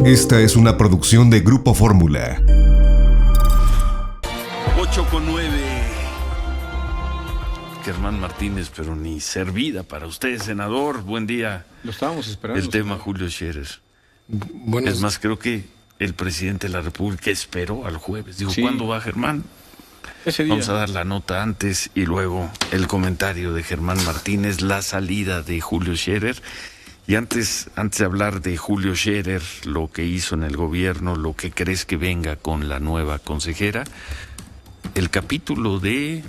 Esta es una producción de Grupo Fórmula. 8:09. Germán Martínez, pero ni servida para usted, senador. Buen día. Lo estábamos esperando. El tema Julio Scherer. Bueno, es más, creo que el presidente de la República esperó al jueves. Dijo, sí. ¿Cuándo va Germán? Ese día. Vamos a dar la nota antes y luego el comentario de Germán Martínez, la salida de Julio Scherer. Y antes de hablar de Julio Scherer, lo que hizo en el gobierno, lo que crees que venga con la nueva consejera, el capítulo de,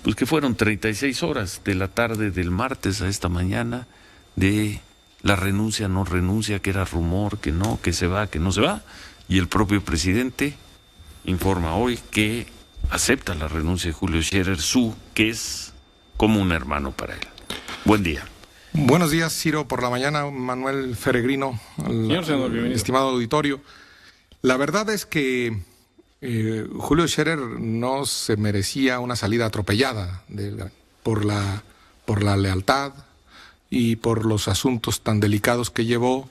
pues que fueron 36 horas de la tarde del martes a esta mañana, de la renuncia, no renuncia, que era rumor, que no, que se va, que no se va, y el propio presidente informa hoy que acepta la renuncia de Julio Scherer, que es como un hermano para él. Buen día. Buenos días, Ciro, por la mañana, Manuel Feregrino, Señor senador, bienvenido. Estimado auditorio. La verdad es que Julio Scherer no se merecía una salida atropellada por la lealtad y por los asuntos tan delicados que llevó,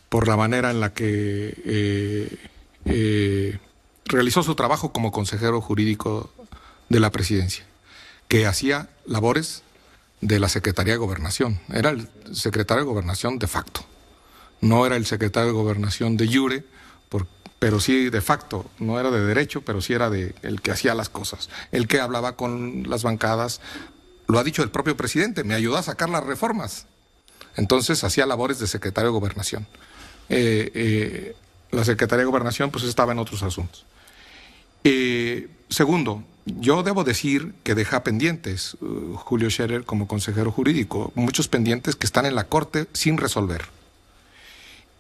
por la manera en la que realizó su trabajo como consejero jurídico de la presidencia, que hacía labores de la Secretaría de Gobernación. Era el secretario de Gobernación de facto. No era el secretario de Gobernación de jure, pero sí de facto. No era de derecho, pero sí era el que hacía las cosas. El que hablaba con las bancadas. Lo ha dicho el propio presidente, me ayudó a sacar las reformas. Entonces hacía labores de secretario de Gobernación. La Secretaría de Gobernación pues estaba en otros asuntos. Segundo, yo debo decir que deja pendientes Julio Scherer como consejero jurídico, muchos pendientes que están en la Corte sin resolver.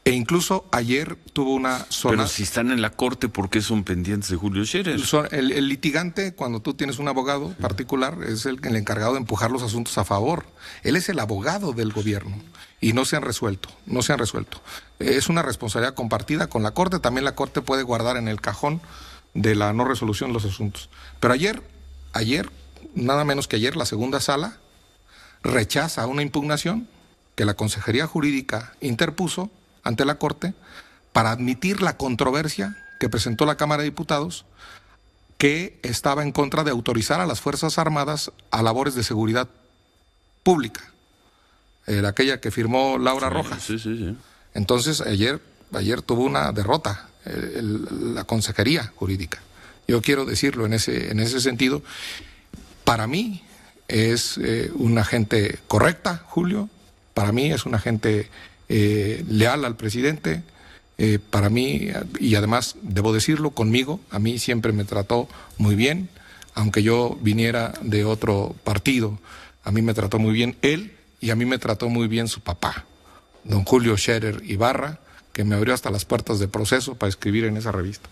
E incluso ayer tuvo una zona... Pero si están en la Corte, ¿por qué son pendientes de Julio Scherer? El litigante, cuando tú tienes un abogado particular, es el encargado de empujar los asuntos a favor. Él es el abogado del gobierno y no se han resuelto. Es una responsabilidad compartida con la Corte. También la Corte puede guardar en el cajón de la no resolución de los asuntos. Pero ayer, nada menos que ayer, la segunda sala rechaza una impugnación que la Consejería Jurídica interpuso ante la Corte para admitir la controversia que presentó la Cámara de Diputados, que estaba en contra de autorizar a las Fuerzas Armadas a labores de seguridad pública. Aquella que firmó Laura Rojas. Sí. Entonces, ayer tuvo una derrota la Consejería Jurídica. Yo quiero decirlo en ese sentido. Para mí es una gente correcta, Julio. Para mí es una gente leal al presidente. Para mí, y además debo decirlo, conmigo, a mí siempre me trató muy bien. Aunque yo viniera de otro partido, a mí me trató muy bien él y a mí me trató muy bien su papá, don Julio Scherer Ibarra, que me abrió hasta las puertas de Proceso para escribir en esa revista.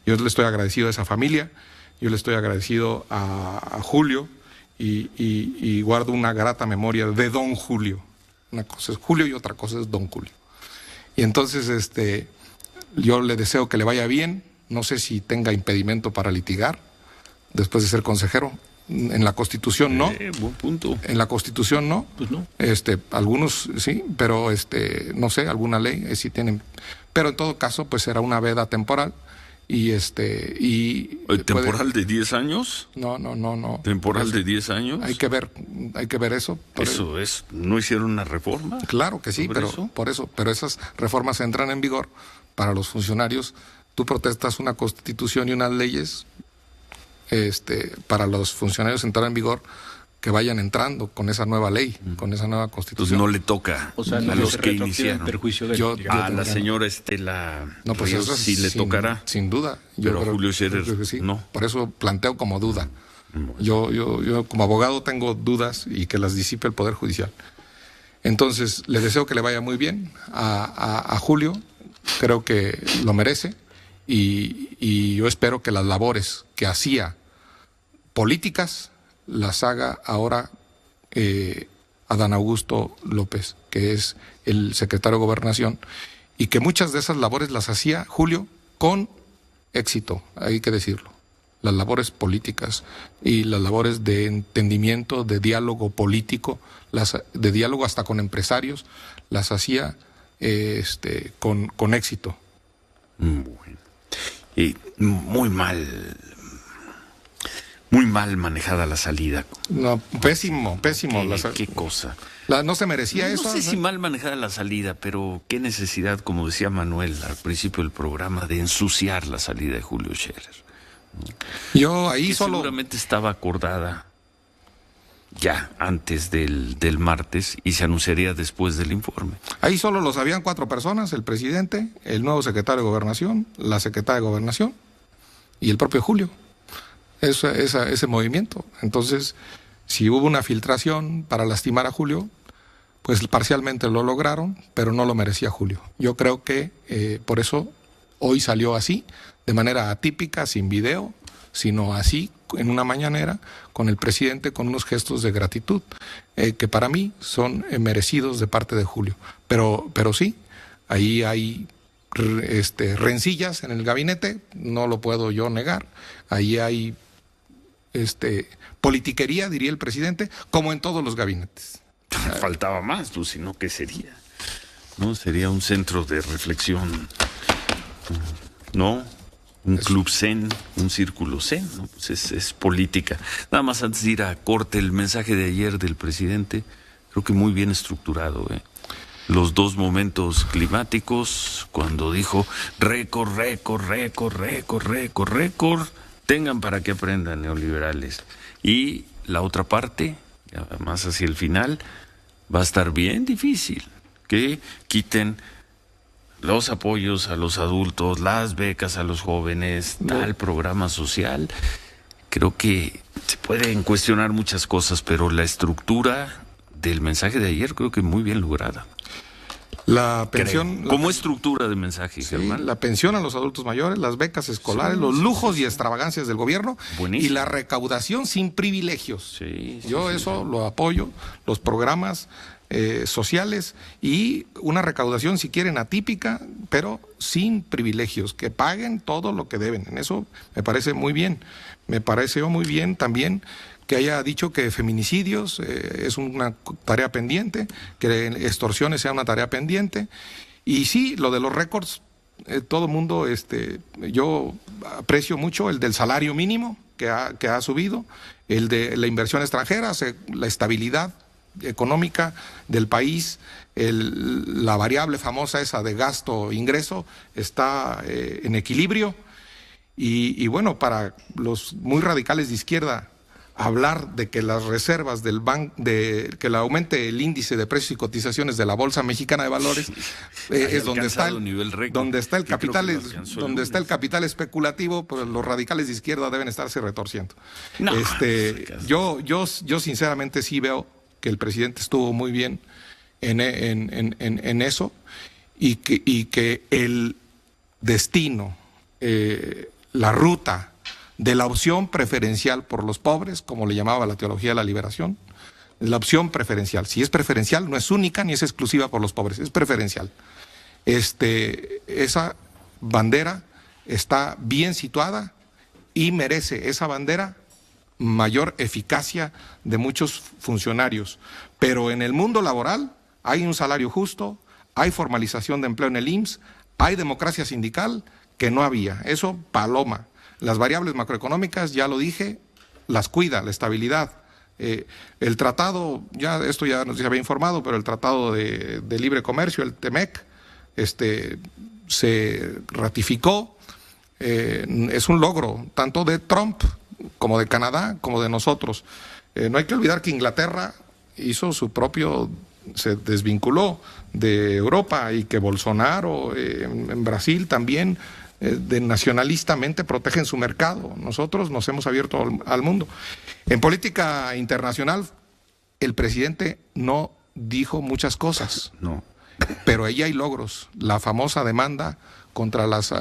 Yo le estoy agradecido a esa familia, yo le estoy agradecido a Julio y guardo una grata memoria de don Julio. Una cosa es Julio y otra cosa es don Julio. Y entonces yo le deseo que le vaya bien, no sé si tenga impedimento para litigar después de ser consejero. En la Constitución no. Buen punto. En la Constitución no. Pues no. Algunos sí, pero no sé, alguna ley sí tienen. Pero en todo caso, pues será una veda temporal y ¿Temporal de 10 años? No. ¿Temporal de 10 años? Hay que ver eso. Eso es. ¿No hicieron una reforma? Claro que sí, pero esas reformas entran en vigor para los funcionarios. Tú protestas una Constitución y unas leyes. Para los funcionarios entrar en vigor, que vayan entrando con esa nueva ley, con esa nueva Constitución. Pues no le toca a los que iniciaron. Perjuicio de a la señora Estela pues Ríos eso sí le tocará. Sin duda. Pero a Julio Scherer sí. no. Por eso planteo como duda. Yo como abogado tengo dudas y que las disipe el Poder Judicial. Entonces, le deseo que le vaya muy bien a Julio. Creo que lo merece. Y yo espero que las labores que hacía políticas las haga ahora Adán Augusto López, que es el secretario de Gobernación, y que muchas de esas labores las hacía Julio con éxito, hay que decirlo. Las labores políticas y las labores de entendimiento, de diálogo político, de diálogo hasta con empresarios, las hacía con éxito. Bueno. Y muy mal manejada la salida. No, pésimo. ¿Qué cosa? No se merecía eso. No sé si mal manejada la salida, pero qué necesidad, como decía Manuel al principio del programa, de ensuciar la salida de Julio Scherer. Yo ahí que solo... seguramente estaba acordada ya antes del martes y se anunciaría después del informe. Ahí solo lo sabían 4 personas: el presidente, el nuevo secretario de Gobernación, la secretaria de Gobernación y el propio Julio. Ese movimiento. Entonces, si hubo una filtración para lastimar a Julio, pues parcialmente lo lograron, pero no lo merecía Julio. Yo creo que por eso hoy salió así, de manera atípica, sin video, sino así, en una mañanera, con el presidente, con unos gestos de gratitud, que para mí son merecidos de parte de Julio. Pero sí, ahí hay rencillas en el gabinete, no lo puedo yo negar. Ahí hay politiquería, diría el presidente, como en todos los gabinetes. Faltaba más, pues, si no, ¿qué sería? ¿No? Sería un centro de reflexión, ¿no? Un club zen, un círculo zen, ¿no? Pues es política. Nada más antes de ir a corte, el mensaje de ayer del presidente, creo que muy bien estructurado, Los 2 momentos climáticos, cuando dijo récord, tengan para que aprendan, neoliberales. Y la otra parte, más hacia el final, va a estar bien difícil, que quiten los apoyos a los adultos, las becas a los jóvenes, tal programa social. Creo que se pueden cuestionar muchas cosas, pero la estructura del mensaje de ayer creo que muy bien lograda. La pensión... ¿Cómo estructura de mensaje, sí, Germán? La pensión a los adultos mayores, las becas escolares, los lujos y extravagancias del gobierno. Buenísimo. Y la recaudación sin privilegios. Yo eso lo apoyo, los programas sociales y una recaudación, si quieren, atípica, pero sin privilegios, que paguen todo lo que deben. En eso me parece muy bien. Me pareció muy bien también que haya dicho que feminicidios es una tarea pendiente, que extorsiones sea una tarea pendiente. Y sí, lo de los récords, todo el mundo, yo aprecio mucho el del salario mínimo que ha subido, el de la inversión extranjera, la estabilidad económica del país, la variable famosa esa de gasto-ingreso que en equilibrio. Y bueno, para los muy radicales de izquierda, hablar de que las reservas del que aumente el índice de precios y cotizaciones de la Bolsa Mexicana de Valores es donde está el capital especulativo, pues los radicales de izquierda deben estarse retorciendo. No, yo sinceramente sí veo que el presidente estuvo muy bien en eso y que el destino, la ruta de la opción preferencial por los pobres, como le llamaba la teología de la liberación, la opción preferencial. Si es preferencial, no es única ni es exclusiva por los pobres, es preferencial. Esa bandera está bien situada y merece esa bandera mayor eficacia de muchos funcionarios. Pero en el mundo laboral hay un salario justo, hay formalización de empleo en el IMSS, hay democracia sindical que no había. Eso, paloma. Las variables macroeconómicas, ya lo dije, las cuida, la estabilidad. El tratado, esto ya nos había informado, pero el tratado de libre comercio, el TEMEC, se ratificó. Es un logro tanto de Trump como de Canadá, como de nosotros. No hay que olvidar que Inglaterra hizo se desvinculó de Europa y que Bolsonaro en Brasil también nacionalistamente protegen su mercado. Nosotros nos hemos abierto al mundo. En política internacional, el presidente no dijo muchas cosas, no, pero ahí hay logros. La famosa demanda contra las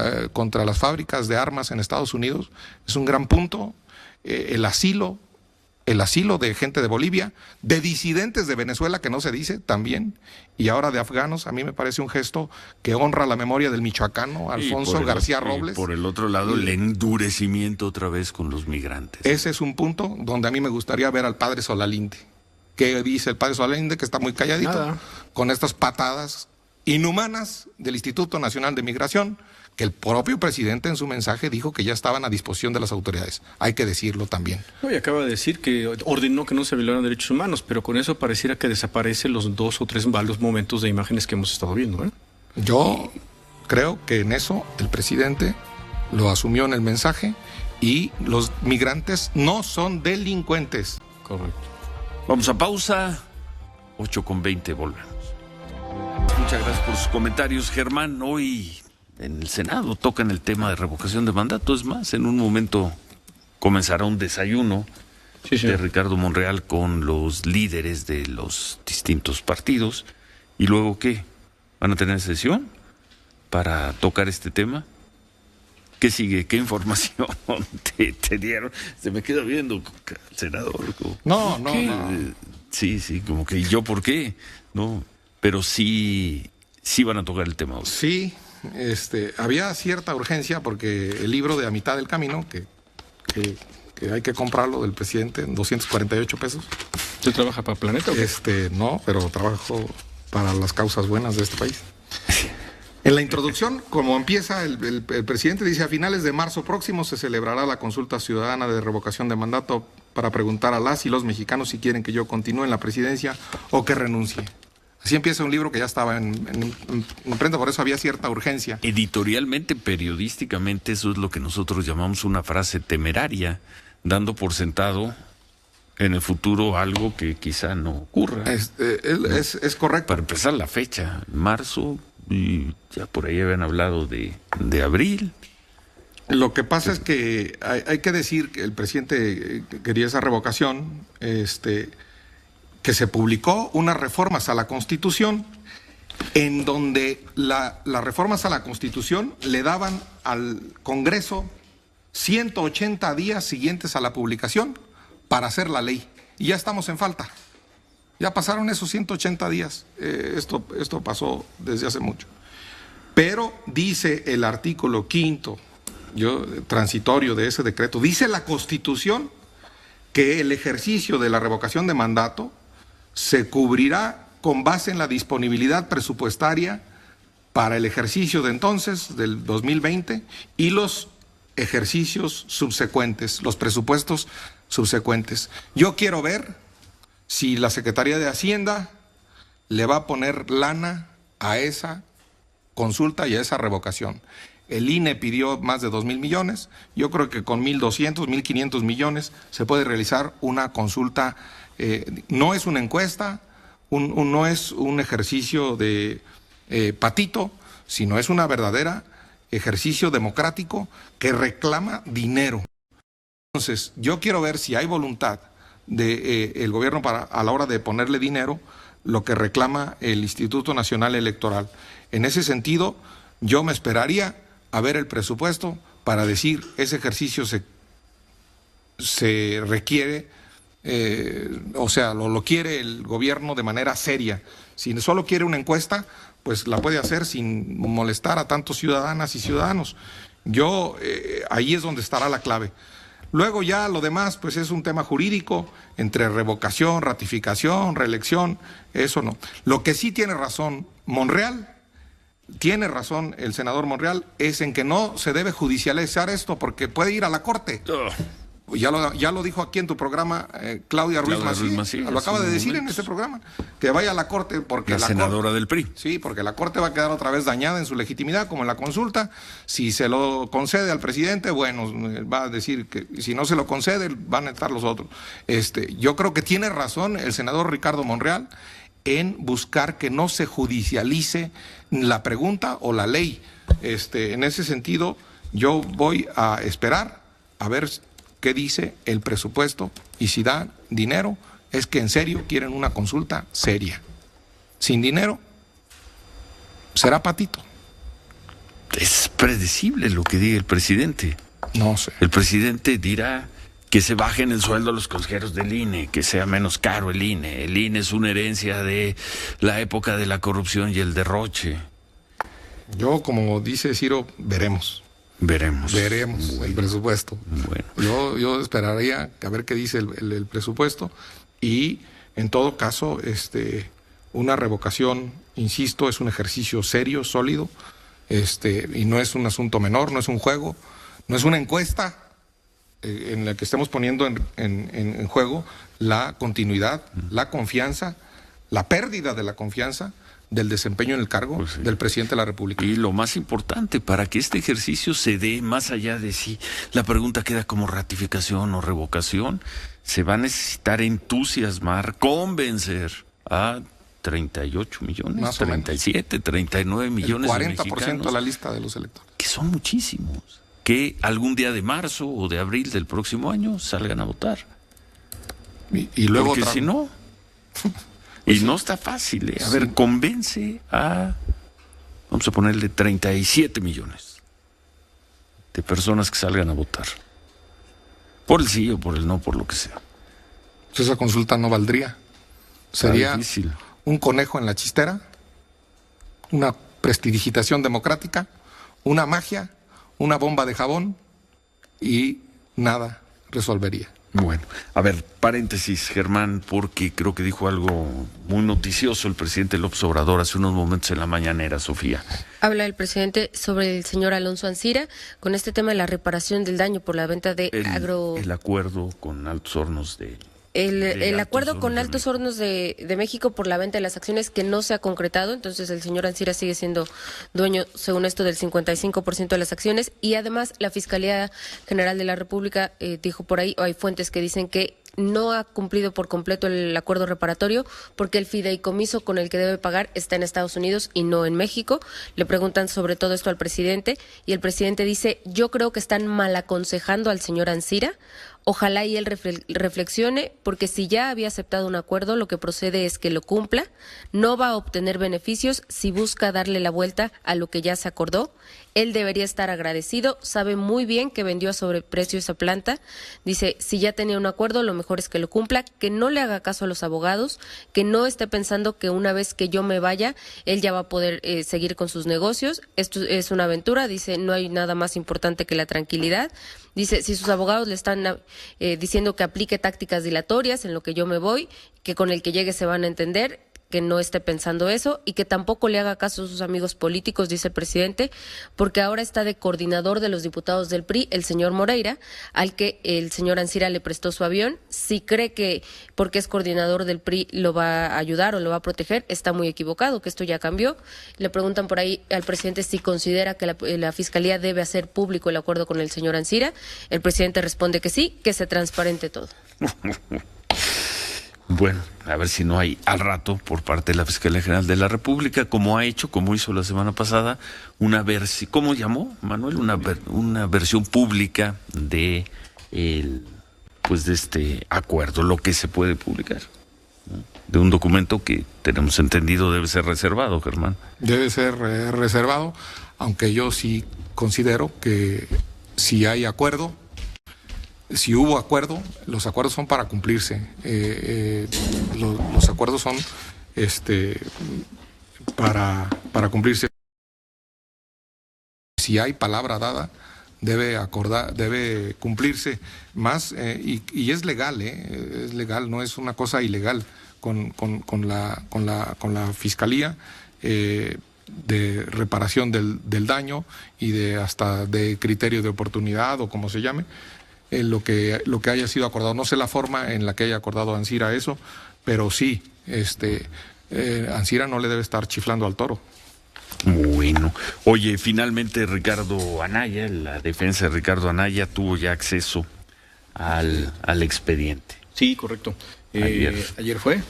fábricas de armas en Estados Unidos es un gran punto. El asilo de gente de Bolivia, de disidentes de Venezuela, que no se dice también, y ahora de afganos, a mí me parece un gesto que honra la memoria del michoacano Alfonso García Robles. Por el otro lado, el endurecimiento otra vez con los migrantes. Ese es un punto donde a mí me gustaría ver al padre Solalinde. ¿Qué dice el padre Solalinde? Que está muy calladito, con estas patadas inhumanas del Instituto Nacional de Migración, que el propio presidente en su mensaje dijo que ya estaban a disposición de las autoridades. Hay que decirlo también. No, y acaba de decir que ordenó que no se violaran derechos humanos, pero con eso pareciera que desaparecen los 2 o 3 malos momentos de imágenes que hemos estado viendo, ¿eh? Yo creo que en eso el presidente lo asumió en el mensaje y los migrantes no son delincuentes. Correcto. Vamos a pausa, 8:20, volvemos. Muchas gracias por sus comentarios, Germán. Hoy en el Senado tocan el tema de revocación de mandato. Es más, en un momento comenzará un desayuno de Ricardo Monreal con los líderes de los distintos partidos. ¿Y luego qué? ¿Van a tener sesión para tocar este tema? ¿Qué sigue? ¿Qué información te dieron? Se me queda viendo, senador. No. Sí, como que ¿y yo por qué? No, pero sí van a tocar el tema hoy. Sí, había cierta urgencia porque el libro de A Mitad del Camino, que hay que comprarlo del presidente en 248 pesos. ¿Usted trabaja para Planeta o qué? No, pero trabajo para las causas buenas de este país. En la introducción, como empieza el presidente, dice: a finales de marzo próximo se celebrará la consulta ciudadana de revocación de mandato para preguntar a las y los mexicanos si quieren que yo continúe en la presidencia o que renuncie. Así empieza un libro que ya estaba en imprenta, por eso había cierta urgencia. Editorialmente, periodísticamente, eso es lo que nosotros llamamos una frase temeraria, dando por sentado en el futuro algo que quizá no ocurra. Es correcto. Para empezar, la fecha, marzo, y ya por ahí habían hablado de abril. Lo que pasa es que hay que decir que el presidente quería esa revocación, que se publicó unas reformas a la Constitución, en donde las reformas a la Constitución le daban al Congreso 180 días siguientes a la publicación para hacer la ley. Y ya estamos en falta. Ya pasaron esos 180 días. Esto pasó desde hace mucho. Pero dice el artículo 5º, transitorio de ese decreto, dice la Constitución que el ejercicio de la revocación de mandato se cubrirá con base en la disponibilidad presupuestaria para el ejercicio de entonces, del 2020, y los ejercicios subsecuentes, los presupuestos subsecuentes. Yo quiero ver si la Secretaría de Hacienda le va a poner lana a esa consulta y a esa revocación. El INE pidió más de 2,000 millones. Yo creo que con 1,200, 1,500 millones se puede realizar una consulta. No es una encuesta, no es un ejercicio de patito, sino es una verdadera ejercicio democrático que reclama dinero. Entonces, yo quiero ver si hay voluntad del gobierno a la hora de ponerle dinero lo que reclama el Instituto Nacional Electoral. En ese sentido, yo me esperaría a ver el presupuesto para decir ese ejercicio se requiere, lo quiere el gobierno de manera seria. Si solo quiere una encuesta, pues la puede hacer sin molestar a tantos ciudadanas y ciudadanos. Ahí es donde estará la clave. Luego ya lo demás, pues es un tema jurídico, entre revocación, ratificación, reelección, eso no. Lo que sí tiene razón Monreal, tiene razón el senador Monreal, es en que no se debe judicializar esto porque puede ir a la Corte. Ya lo dijo aquí en tu programa Claudia Ruiz Massieu, lo acaba de decir en este programa, que vaya a la Corte porque la senadora del PRI. Sí, porque la Corte va a quedar otra vez dañada en su legitimidad, como en la consulta. Si se lo concede al presidente, bueno, va a decir que si no se lo concede, van a estar los otros. Yo creo que tiene razón el senador Ricardo Monreal en buscar que no se judicialice la pregunta o la ley. En ese sentido, yo voy a esperar a ver qué dice el presupuesto, y si da dinero, es que en serio quieren una consulta seria. Sin dinero, será patito. Es predecible lo que diga el presidente. No sé. El presidente dirá que se bajen el sueldo a los consejeros del INE, que sea menos caro el INE. El INE es una herencia de la época de la corrupción y el derroche. Yo, como dice Ciro, veremos. Veremos el presupuesto. Bueno. Yo esperaría a ver qué dice el presupuesto, y en todo caso una revocación insisto, es un ejercicio serio, sólido, y no es un asunto menor, no es un juego, no es una encuesta en la que estemos poniendo en juego la continuidad, la confianza, la pérdida de la confianza del desempeño en el cargo del presidente de la República. Y lo más importante, para que este ejercicio se dé más allá de si la pregunta queda como ratificación o revocación, se va a necesitar entusiasmar, convencer a 38 millones, más 37, 39 millones el 40% de mexicanos, de la lista de los electores. Que son muchísimos, que algún día de marzo o de abril del próximo año salgan a votar. Y luego porque si no... Y no está fácil, ¿eh? A ver, convence a, vamos a ponerle 37 millones de personas que salgan a votar. Por el sí o por el no, por lo que sea. Pues esa consulta no valdría. Sería difícil. Un conejo en la chistera, una prestidigitación democrática, una magia, una bomba de jabón y nada resolvería. Bueno, a ver, paréntesis, Germán, porque creo que dijo algo muy noticioso el presidente López Obrador hace unos momentos en la mañanera, Sofía. Habla el presidente sobre el señor Alonso Ancira con este tema de la reparación del daño por la venta de el acuerdo con Altos Hornos de... El acuerdo con Altos Hornos de México por la venta de las acciones que no se ha concretado, entonces el señor Ancira sigue siendo dueño, según esto, del 55% de las acciones, y además la Fiscalía General de la República dijo por ahí, o hay fuentes que dicen que no ha cumplido por completo el acuerdo reparatorio porque el fideicomiso con el que debe pagar está en Estados Unidos y no en México. Le preguntan sobre todo esto al presidente y el presidente dice, yo creo que están mal aconsejando al señor Ancira. Ojalá y él reflexione, porque si ya había aceptado un acuerdo, lo que procede es que lo cumpla. No va a obtener beneficios si busca darle la vuelta a lo que ya se acordó. Él debería estar agradecido, sabe muy bien que vendió a sobreprecio esa planta. Dice, si ya tenía un acuerdo, lo mejor es que lo cumpla, que no le haga caso a los abogados, que no esté pensando que una vez que yo me vaya, él ya va a poder seguir con sus negocios. Esto es una aventura, dice, no hay nada más importante que la tranquilidad. Dice, si sus abogados le están diciendo que aplique tácticas dilatorias en lo que yo me voy, que con el que llegue se van a entender, que no esté pensando eso y que tampoco le haga caso a sus amigos políticos, dice el presidente, porque ahora está de coordinador de los diputados del PRI, el señor Moreira, al que el señor Ancira le prestó su avión. Si cree que porque es coordinador del PRI lo va a ayudar o lo va a proteger, está muy equivocado, que esto ya cambió. Le preguntan por ahí al presidente si considera que la Fiscalía debe hacer público el acuerdo con el señor Ancira. El presidente responde que sí, que se transparente todo. Bueno, a ver si no hay al rato por parte de la Fiscalía General de la República, como hizo la semana pasada, una versión, ¿cómo llamó, Manuel? Una versión pública de este acuerdo, lo que se puede publicar, ¿no? De un documento que tenemos entendido debe ser reservado, Germán. Debe ser reservado, aunque yo sí considero que si hay acuerdo, si hubo acuerdo, los acuerdos son para cumplirse. Los acuerdos son para cumplirse. Si hay palabra dada, debe cumplirse más y es legal, es legal, no es una cosa ilegal con la Fiscalía de reparación del daño y hasta de criterio de oportunidad o como se llame. Lo que haya sido acordado. No sé la forma en la que haya acordado Ancira eso, pero sí, Ancira no le debe estar chiflando al toro. Bueno, oye, finalmente Ricardo Anaya, la defensa de Ricardo Anaya tuvo ya acceso al expediente. Sí, correcto. Ayer fue,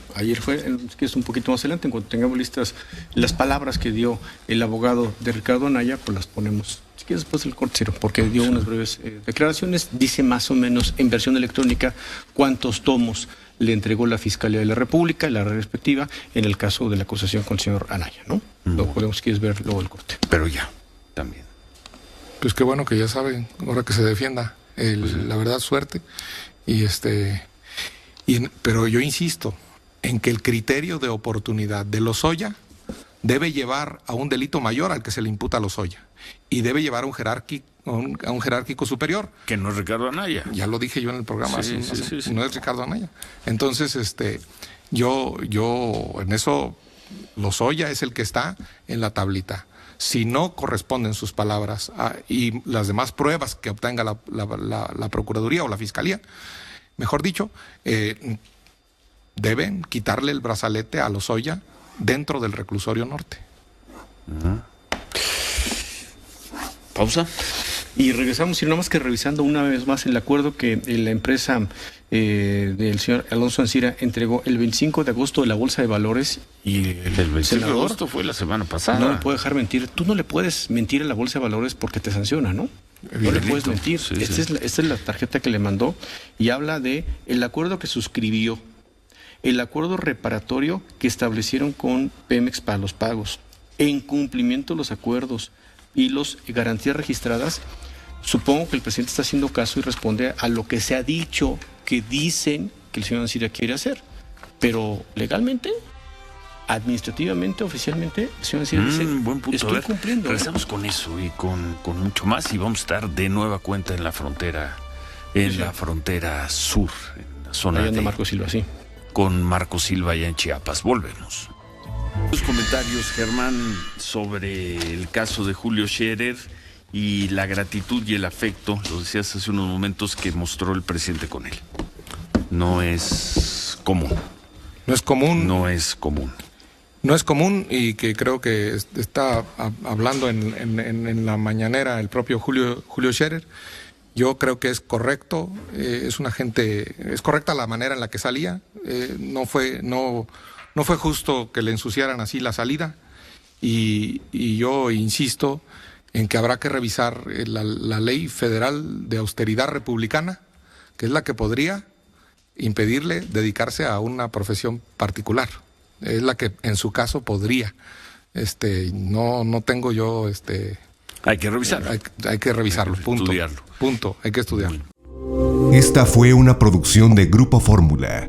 que es un poquito más adelante, en cuanto tengamos listas las palabras que dio el abogado de Ricardo Anaya, pues las ponemos, si quieres después del corte, porque dio unas breves declaraciones, dice más o menos en versión electrónica cuántos tomos le entregó la Fiscalía de la República, la respectiva, en el caso de la acusación con el señor Anaya, ¿no? Lo podemos, quieres ver luego del corte. Pero ya, también. Pues qué bueno que ya saben, ahora que se defienda, la verdad, suerte, pero yo insisto en que el criterio de oportunidad de Lozoya debe llevar a un delito mayor al que se le imputa a Lozoya y debe llevar a un jerárquico superior. Que no es Ricardo Anaya. Ya lo dije yo en el programa, sí. No es Ricardo Anaya. Entonces, yo en eso Lozoya es el que está en la tablita. Si no corresponden sus palabras y las demás pruebas que obtenga la Procuraduría o la Fiscalía, mejor dicho, deben quitarle el brazalete a Lozoya dentro del reclusorio norte. Pausa. Y regresamos, y nada más que revisando una vez más el acuerdo que la empresa del señor Alonso Ancira entregó el 25 de agosto de la Bolsa de Valores, y el 25 de agosto fue la semana pasada. No le puede dejar mentir. Tú no le puedes mentir a la Bolsa de Valores porque te sanciona, ¿no? No le puedes mentir. Sí, esta es la tarjeta que le mandó, y habla de el acuerdo que suscribió, el acuerdo reparatorio que establecieron con Pemex para los pagos, en cumplimiento de los acuerdos y las garantías registradas. Supongo que el presidente está haciendo caso y responde a lo que se ha dicho, que dicen que el señor Ancira quiere hacer. Pero legalmente, administrativamente, oficialmente, el señor Ancira dice, buen punto. estoy cumpliendo. Regresamos con eso y con mucho más, y vamos a estar de nueva cuenta en la frontera, la frontera sur, en la zona de Marco Silva, sí. Con Marco Silva allá en Chiapas. Volvemos. Los comentarios, Germán, sobre el caso de Julio Scherer y la gratitud y el afecto, lo decías hace unos momentos, que mostró el presidente con él. No es común. No es común. No es común. No es común, y que creo que está hablando en la mañanera el propio Julio Scherer. Yo creo que es correcto, es correcta la manera en la que salía. No fue justo que le ensuciaran así la salida, y yo insisto en que habrá que revisar la ley federal de austeridad republicana, que es la que podría impedirle dedicarse a una profesión particular. Es la que en su caso podría. No tengo yo Hay que revisarlo. Hay que revisarlo, punto. Estudiarlo. Punto, hay que estudiarlo. Esta fue una producción de Grupo Fórmula.